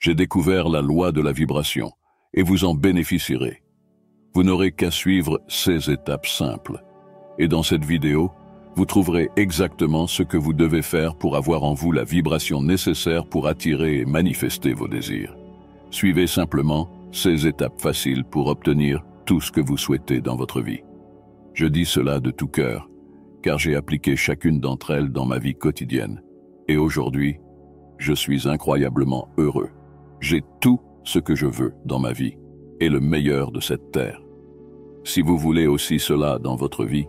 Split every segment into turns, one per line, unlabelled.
J'ai découvert la loi de la vibration et vous en bénéficierez. Vous n'aurez qu'à suivre ces étapes simples. Et dans cette vidéo, vous trouverez exactement ce que vous devez faire pour avoir en vous la vibration nécessaire pour attirer et manifester vos désirs. Suivez simplement ces étapes faciles pour obtenir tout ce que vous souhaitez dans votre vie. Je dis cela de tout cœur, car j'ai appliqué chacune d'entre elles dans ma vie quotidienne. Et aujourd'hui, je suis incroyablement heureux. J'ai tout ce que je veux dans ma vie, et le meilleur de cette terre. Si vous voulez aussi cela dans votre vie,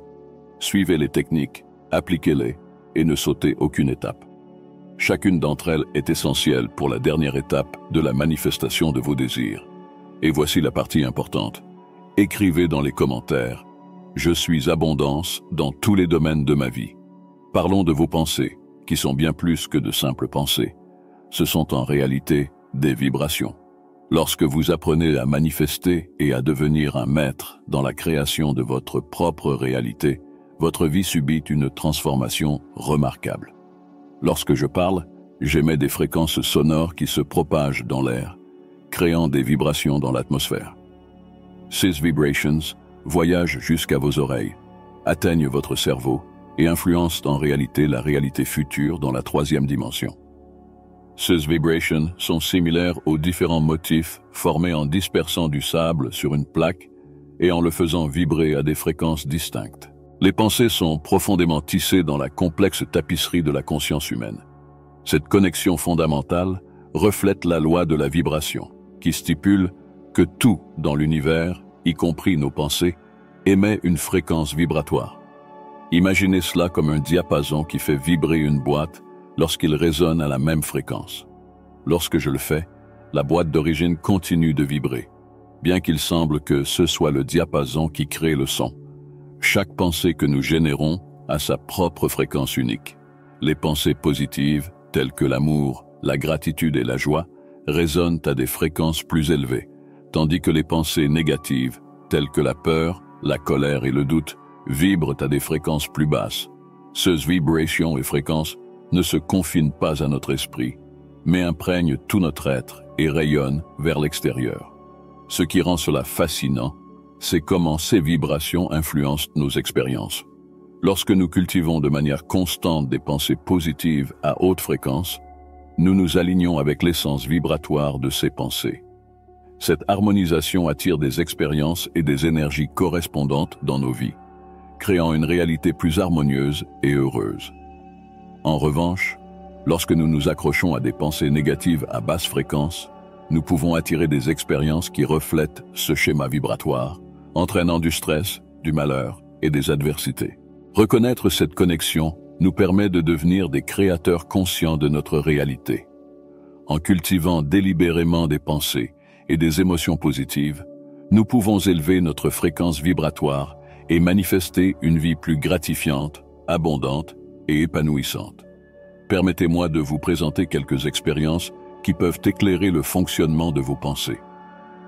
suivez les techniques, appliquez-les, et ne sautez aucune étape. Chacune d'entre elles est essentielle pour la dernière étape de la manifestation de vos désirs. Et voici la partie importante. Écrivez dans les commentaires « Je suis abondance dans tous les domaines de ma vie ». Parlons de vos pensées, qui sont bien plus que de simples pensées. Ce sont en réalité des vibrations. Lorsque vous apprenez à manifester et à devenir un maître dans la création de votre propre réalité, votre vie subit une transformation remarquable. Lorsque je parle, j'émets des fréquences sonores qui se propagent dans l'air, créant des vibrations dans l'atmosphère. Ces vibrations voyagent jusqu'à vos oreilles, atteignent votre cerveau et influencent en réalité la réalité future dans la troisième dimension. Ces vibrations sont similaires aux différents motifs formés en dispersant du sable sur une plaque et en le faisant vibrer à des fréquences distinctes. Les pensées sont profondément tissées dans la complexe tapisserie de la conscience humaine. Cette connexion fondamentale reflète la loi de la vibration, qui stipule que tout dans l'univers, y compris nos pensées, émet une fréquence vibratoire. Imaginez cela comme un diapason qui fait vibrer une boîte lorsqu'il résonne à la même fréquence. Lorsque je le fais, la boîte d'origine continue de vibrer, bien qu'il semble que ce soit le diapason qui crée le son. Chaque pensée que nous générons a sa propre fréquence unique. Les pensées positives, telles que l'amour, la gratitude et la joie, résonnent à des fréquences plus élevées, tandis que les pensées négatives, telles que la peur, la colère et le doute, vibrent à des fréquences plus basses. Ces vibrations et fréquences ne se confinent pas à notre esprit, mais imprègnent tout notre être et rayonnent vers l'extérieur. Ce qui rend cela fascinant, c'est comment ces vibrations influencent nos expériences. Lorsque nous cultivons de manière constante des pensées positives à haute fréquence, nous nous alignons avec l'essence vibratoire de ces pensées. Cette harmonisation attire des expériences et des énergies correspondantes dans nos vies, créant une réalité plus harmonieuse et heureuse. En revanche, lorsque nous nous accrochons à des pensées négatives à basse fréquence, nous pouvons attirer des expériences qui reflètent ce schéma vibratoire, entraînant du stress, du malheur et des adversités. Reconnaître cette connexion nous permet de devenir des créateurs conscients de notre réalité. En cultivant délibérément des pensées et des émotions positives, nous pouvons élever notre fréquence vibratoire et manifester une vie plus gratifiante, abondante et épanouissante. Permettez-moi de vous présenter quelques expériences qui peuvent éclairer le fonctionnement de vos pensées.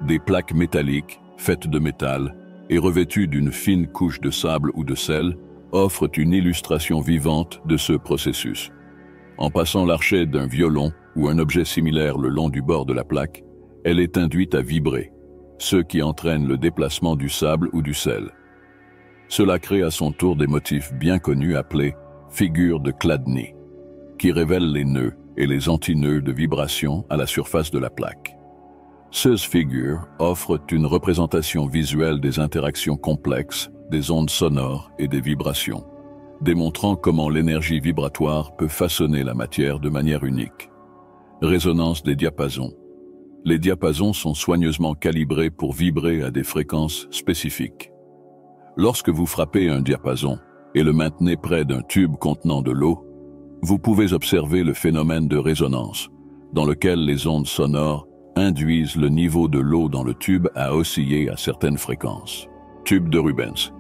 Des plaques métalliques, faites de métal et revêtues d'une fine couche de sable ou de sel, offrent une illustration vivante de ce processus. En passant l'archet d'un violon ou un objet similaire le long du bord de la plaque, elle est induite à vibrer, ce qui entraîne le déplacement du sable ou du sel. Cela crée à son tour des motifs bien connus appelés figures de Chladni, qui révèlent les nœuds et les antinœuds de vibration à la surface de la plaque. Ces figures offrent une représentation visuelle des interactions complexes, des ondes sonores et des vibrations, démontrant comment l'énergie vibratoire peut façonner la matière de manière unique. Résonance des diapasons. Les diapasons sont soigneusement calibrés pour vibrer à des fréquences spécifiques. Lorsque vous frappez un diapason et le maintenez près d'un tube contenant de l'eau, vous pouvez observer le phénomène de résonance, dans lequel les ondes sonores induisent le niveau de l'eau dans le tube à osciller à certaines fréquences. Tube de Rubens.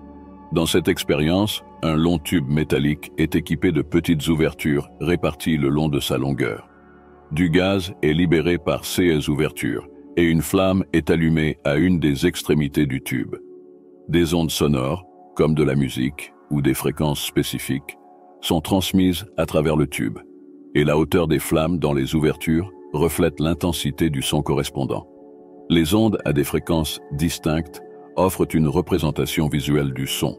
Dans cette expérience, un long tube métallique est équipé de petites ouvertures réparties le long de sa longueur. Du gaz est libéré par ces ouvertures et une flamme est allumée à une des extrémités du tube. Des ondes sonores, comme de la musique ou des fréquences spécifiques, sont transmises à travers le tube, et la hauteur des flammes dans les ouvertures reflètent l'intensité du son correspondant. Les ondes à des fréquences distinctes offrent une représentation visuelle du son.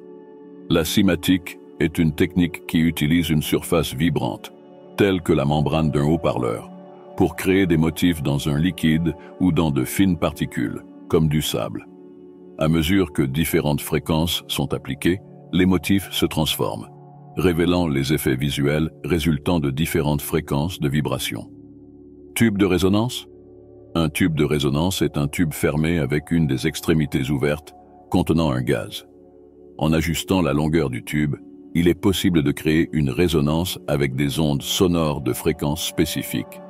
La cymatique est une technique qui utilise une surface vibrante, telle que la membrane d'un haut-parleur, pour créer des motifs dans un liquide ou dans de fines particules, comme du sable. À mesure que différentes fréquences sont appliquées, les motifs se transforment, révélant les effets visuels résultant de différentes fréquences de vibration. Tube de résonance? Un tube de résonance est un tube fermé avec une des extrémités ouvertes contenant un gaz. En ajustant la longueur du tube, il est possible de créer une résonance avec des ondes sonores de fréquences spécifiques.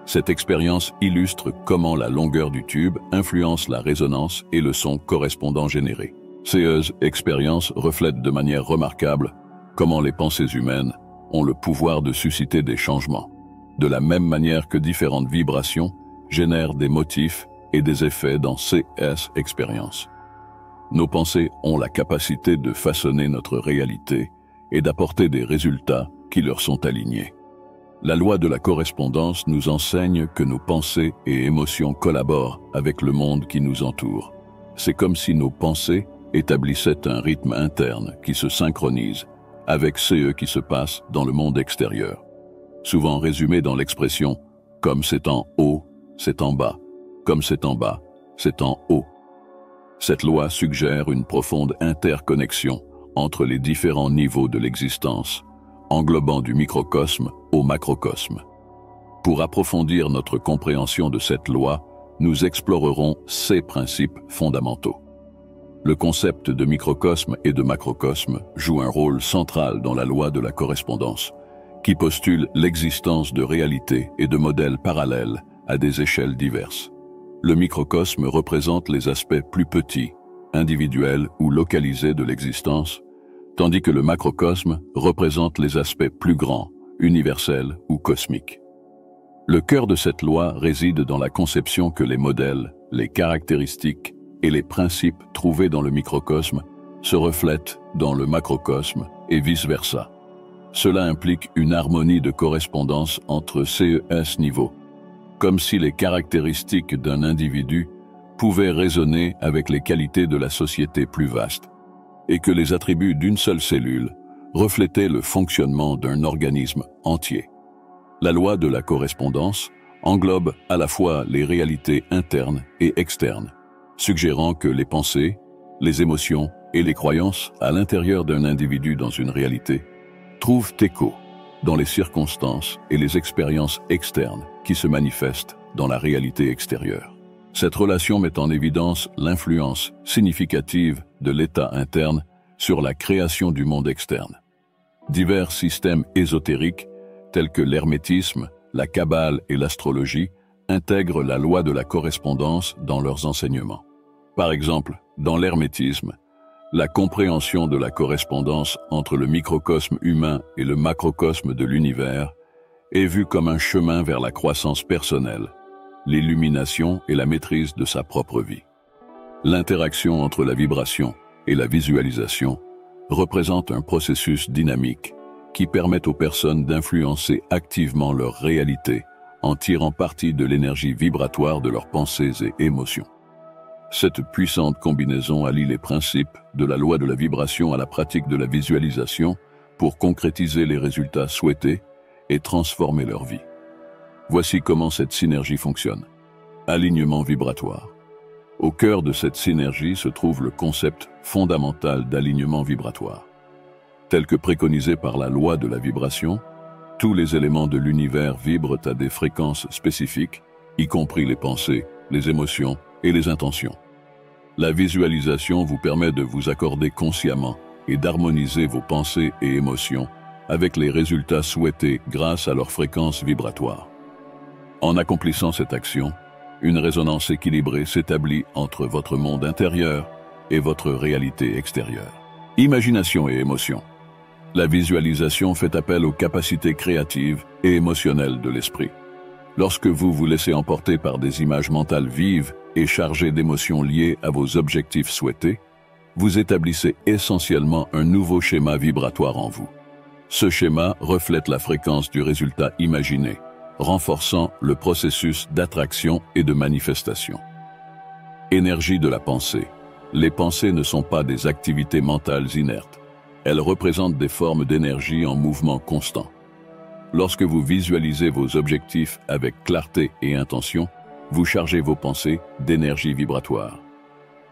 Cette expérience illustre comment la longueur du tube influence la résonance et le son correspondant généré. Cette expérience reflète de manière remarquable comment les pensées humaines ont le pouvoir de susciter des changements, de la même manière que différentes vibrations génèrent des motifs et des effets dans ces expériences. Nos pensées ont la capacité de façonner notre réalité et d'apporter des résultats qui leur sont alignés. La loi de la correspondance nous enseigne que nos pensées et émotions collaborent avec le monde qui nous entoure. C'est comme si nos pensées établissaient un rythme interne qui se synchronise avec ce qui se passe dans le monde extérieur. Souvent résumé dans l'expression « comme c'est en haut, c'est en bas, comme c'est en bas, c'est en haut ». Cette loi suggère une profonde interconnexion entre les différents niveaux de l'existence, englobant du microcosme au macrocosme. Pour approfondir notre compréhension de cette loi, nous explorerons ces principes fondamentaux. Le concept de microcosme et de macrocosme joue un rôle central dans la loi de la correspondance, qui postule l'existence de réalités et de modèles parallèles à des échelles diverses. Le microcosme représente les aspects plus petits, individuels ou localisés de l'existence, tandis que le macrocosme représente les aspects plus grands, universels ou cosmiques. Le cœur de cette loi réside dans la conception que les modèles, les caractéristiques et les principes trouvés dans le microcosme se reflètent dans le macrocosme et vice-versa. Cela implique une harmonie de correspondance entre ces niveaux, comme si les caractéristiques d'un individu pouvaient résonner avec les qualités de la société plus vaste, et que les attributs d'une seule cellule reflétaient le fonctionnement d'un organisme entier. La loi de la correspondance englobe à la fois les réalités internes et externes, suggérant que les pensées, les émotions et les croyances à l'intérieur d'un individu dans une réalité trouvent écho dans les circonstances et les expériences externes qui se manifestent dans la réalité extérieure. Cette relation met en évidence l'influence significative de l'état interne sur la création du monde externe. Divers systèmes ésotériques, tels que l'hermétisme, la kabbale et l'astrologie, intègrent la loi de la correspondance dans leurs enseignements. Par exemple, dans l'hermétisme, la compréhension de la correspondance entre le microcosme humain et le macrocosme de l'univers est vue comme un chemin vers la croissance personnelle, l'illumination et la maîtrise de sa propre vie. L'interaction entre la vibration et la visualisation représente un processus dynamique qui permet aux personnes d'influencer activement leur réalité en tirant parti de l'énergie vibratoire de leurs pensées et émotions. Cette puissante combinaison allie les principes de la loi de la vibration à la pratique de la visualisation pour concrétiser les résultats souhaités et transformer leur vie. Voici comment cette synergie fonctionne. Alignement vibratoire. Au cœur de cette synergie se trouve le concept fondamental d'alignement vibratoire. Tel que préconisé par la loi de la vibration, tous les éléments de l'univers vibrent à des fréquences spécifiques, y compris les pensées, les émotions et les intentions. La visualisation vous permet de vous accorder consciemment et d'harmoniser vos pensées et émotions avec les résultats souhaités grâce à leur fréquence vibratoire. En accomplissant cette action, une résonance équilibrée s'établit entre votre monde intérieur et votre réalité extérieure. Imagination et émotion. La visualisation fait appel aux capacités créatives et émotionnelles de l'esprit. Lorsque vous vous laissez emporter par des images mentales vives et chargées d'émotions liées à vos objectifs souhaités, vous établissez essentiellement un nouveau schéma vibratoire en vous. Ce schéma reflète la fréquence du résultat imaginé, renforçant le processus d'attraction et de manifestation. Énergie de la pensée. Les pensées ne sont pas des activités mentales inertes. Elles représentent des formes d'énergie en mouvement constant. Lorsque vous visualisez vos objectifs avec clarté et intention, vous chargez vos pensées d'énergie vibratoire.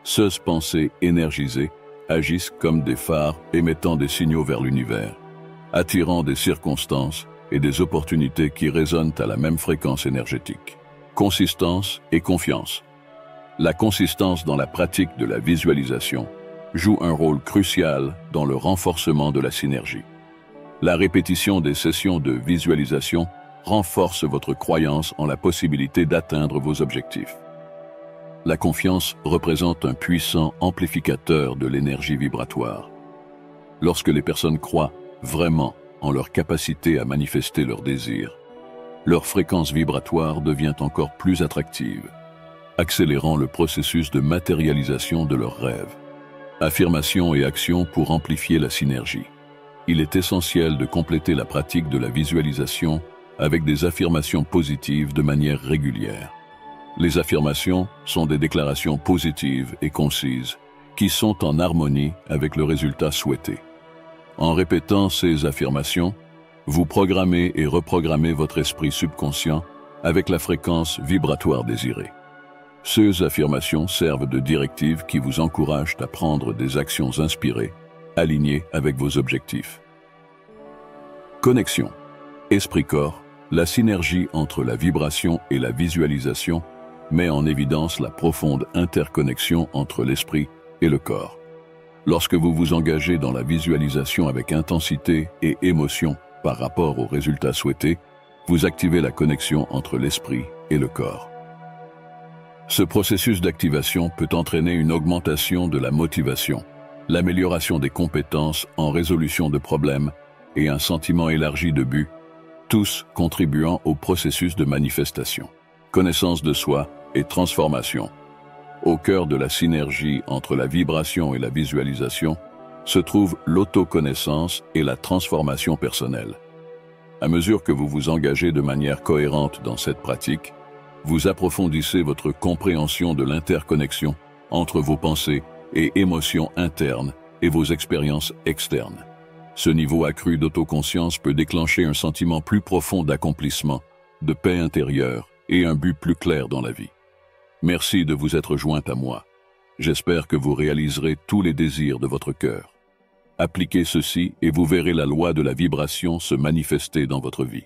Ces pensées énergisées agissent comme des phares émettant des signaux vers l'univers, attirant des circonstances et des opportunités qui résonnent à la même fréquence énergétique. Consistance et confiance. La consistance dans la pratique de la visualisation joue un rôle crucial dans le renforcement de la synergie. La répétition des sessions de visualisation renforce votre croyance en la possibilité d'atteindre vos objectifs. La confiance représente un puissant amplificateur de l'énergie vibratoire. Lorsque les personnes croient vraiment en leur capacité à manifester leurs désirs, leur fréquence vibratoire devient encore plus attractive, accélérant le processus de matérialisation de leurs rêves. Affirmation et action pour amplifier la synergie. Il est essentiel de compléter la pratique de la visualisation avec des affirmations positives de manière régulière. Les affirmations sont des déclarations positives et concises qui sont en harmonie avec le résultat souhaité. En répétant ces affirmations, vous programmez et reprogrammez votre esprit subconscient avec la fréquence vibratoire désirée. Ces affirmations servent de directives qui vous encouragent à prendre des actions inspirées, alignées avec vos objectifs. Connexion. Esprit-corps, la synergie entre la vibration et la visualisation met en évidence la profonde interconnexion entre l'esprit et le corps. Lorsque vous vous engagez dans la visualisation avec intensité et émotion par rapport aux résultats souhaités, vous activez la connexion entre l'esprit et le corps. Ce processus d'activation peut entraîner une augmentation de la motivation, l'amélioration des compétences en résolution de problèmes et un sentiment élargi de but, tous contribuant au processus de manifestation. Connaissance de soi et transformation. Au cœur de la synergie entre la vibration et la visualisation se trouve l'autoconnaissance et la transformation personnelle. À mesure que vous vous engagez de manière cohérente dans cette pratique, vous approfondissez votre compréhension de l'interconnexion entre vos pensées et émotions internes et vos expériences externes. Ce niveau accru d'autoconscience peut déclencher un sentiment plus profond d'accomplissement, de paix intérieure et un but plus clair dans la vie. Merci de vous être joint à moi. J'espère que vous réaliserez tous les désirs de votre cœur. Appliquez ceci et vous verrez la loi de la vibration se manifester dans votre vie.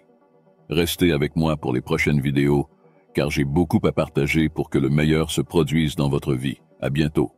Restez avec moi pour les prochaines vidéos, car j'ai beaucoup à partager pour que le meilleur se produise dans votre vie. À bientôt.